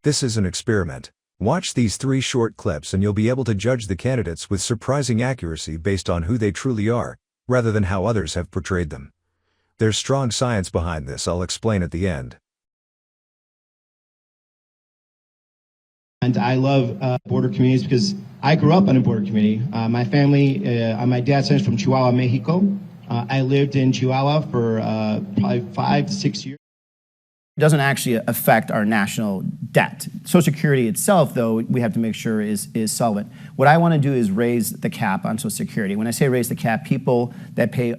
This is an experiment. Watch these 3 short clips and you'll be able to judge the candidates with surprising accuracy based on who they truly are, rather than how others have portrayed them. There's strong science behind this, I'll explain at the end. And I love border communities because I grew up in a border community. My family, on my dad's side is from Chihuahua, Mexico. I lived in Chihuahua for probably 5 to 6 years. It doesn't actually affect our national debt. Social Security itself, though, we have to make sure is solvent. What I want to do is raise the cap on Social Security. When I say raise the cap, people that pay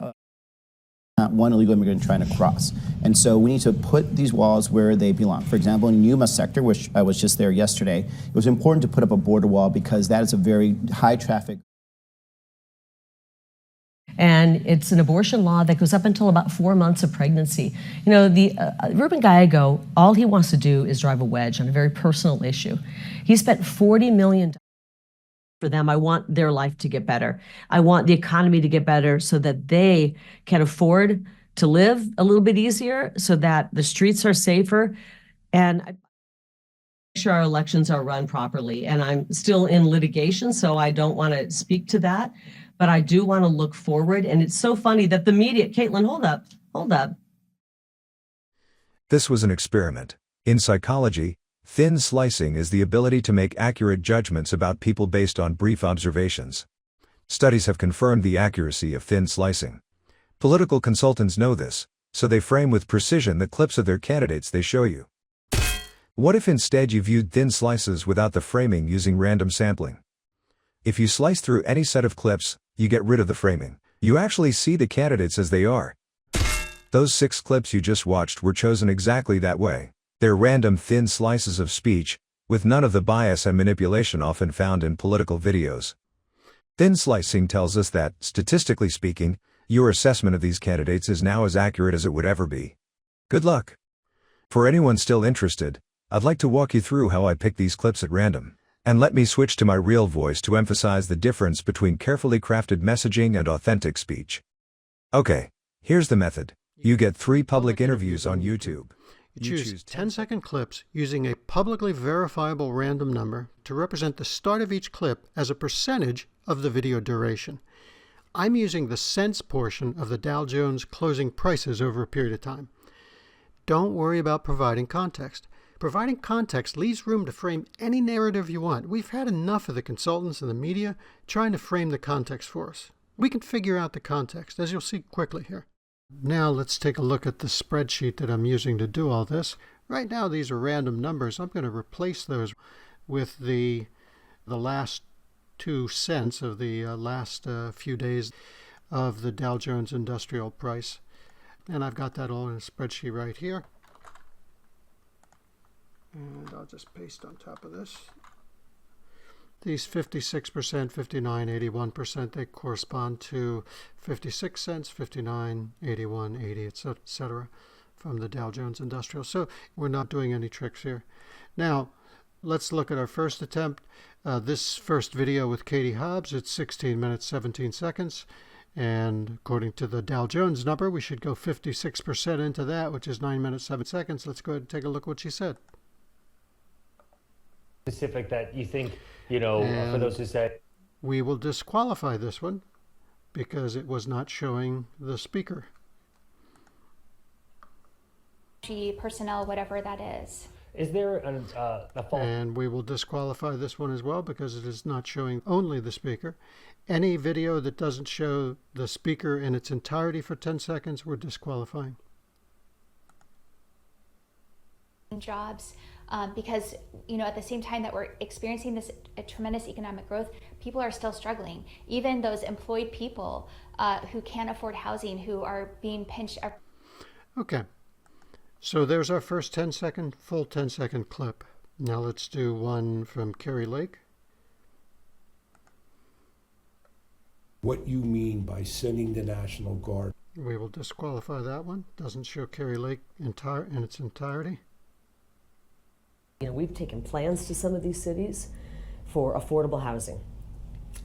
one illegal immigrant trying to cross. And so we need to put these walls where they belong. For example, in Yuma sector, which I was just there yesterday, it was important to put up a border wall because that is a very high traffic. And it's an abortion law that goes up until about 4 months of pregnancy. You know, Ruben Gallego, all he wants to do is drive a wedge on a very personal issue. He spent $40 million for them. I want their life to get better. I want the economy to get better so that they can afford to live a little bit easier, so that the streets are safer, and make sure our elections are run properly. And I'm still in litigation, so I don't want to speak to that. But I do want to look forward. And it's so funny that the media, Caitlin, hold up. This was an experiment. In psychology, thin slicing is the ability to make accurate judgments about people based on brief observations. Studies have confirmed the accuracy of thin slicing. Political consultants know this, so they frame with precision the clips of their candidates they show you. What if instead you viewed thin slices without the framing using random sampling? If you slice through any set of clips, you get rid of the framing. You actually see the candidates as they are. Those 6 clips you just watched were chosen exactly that way. They're random thin slices of speech, with none of the bias and manipulation often found in political videos. Thin slicing tells us that, statistically speaking, your assessment of these candidates is now as accurate as it would ever be. Good luck. For anyone still interested, I'd like to walk you through how I pick these clips at random. And let me switch to my real voice to emphasize the difference between carefully crafted messaging and authentic speech. Okay, here's the method. You get 3 public interviews on YouTube. You choose 10-second clips using a publicly verifiable random number to represent the start of each clip as a percentage of the video duration. I'm using the cents portion of the Dow Jones closing prices over a period of time. Don't worry about providing context. Providing context leaves room to frame any narrative you want. We've had enough of the consultants and the media trying to frame the context for us. We can figure out the context, as you'll see quickly here. Now let's take a look at the spreadsheet that I'm using to do all this. Right now these are random numbers. I'm going to replace those with the last 2 cents of the last few days of the Dow Jones Industrial Price. And I've got that all in a spreadsheet right here. And I'll just paste on top of this. These 56%, 59, 81%, they correspond to 56 cents, 59, 81, 80, etc. from the Dow Jones Industrial. So we're not doing any tricks here. Now, let's look at our first attempt. This first video with Katie Hobbs, it's 16 minutes, 17 seconds. And according to the Dow Jones number, we should go 56% into that, which is 9 minutes, 7 seconds. Let's go ahead and take a look at what she said. Specific that you think, you know, for those who say. We will disqualify this one because it was not showing the speaker. Personnel, whatever that is. Is there a fault? And we will disqualify this one as well because it is not showing only the speaker. Any video that doesn't show the speaker in its entirety for 10 seconds, we're disqualifying. Jobs, because, you know, at the same time that we're experiencing this tremendous economic growth, people are still struggling. Even those employed people who can't afford housing, who are being pinched. Okay, so there's our first full 10-second clip. Now let's do one from Kari Lake. What you mean by sending the National Guard. We will disqualify that one. Doesn't show Kari Lake in its entirety. You know, we've taken plans to some of these cities for affordable housing.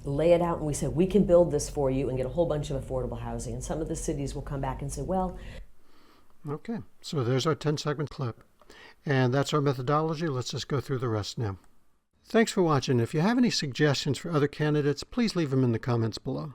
Lay it out and we said, we can build this for you and get a whole bunch of affordable housing. And some of the cities will come back and say, well. Okay, so there's our 10-second clip. And that's our methodology. Let's just go through the rest now. Thanks for watching. If you have any suggestions for other candidates, please leave them in the comments below.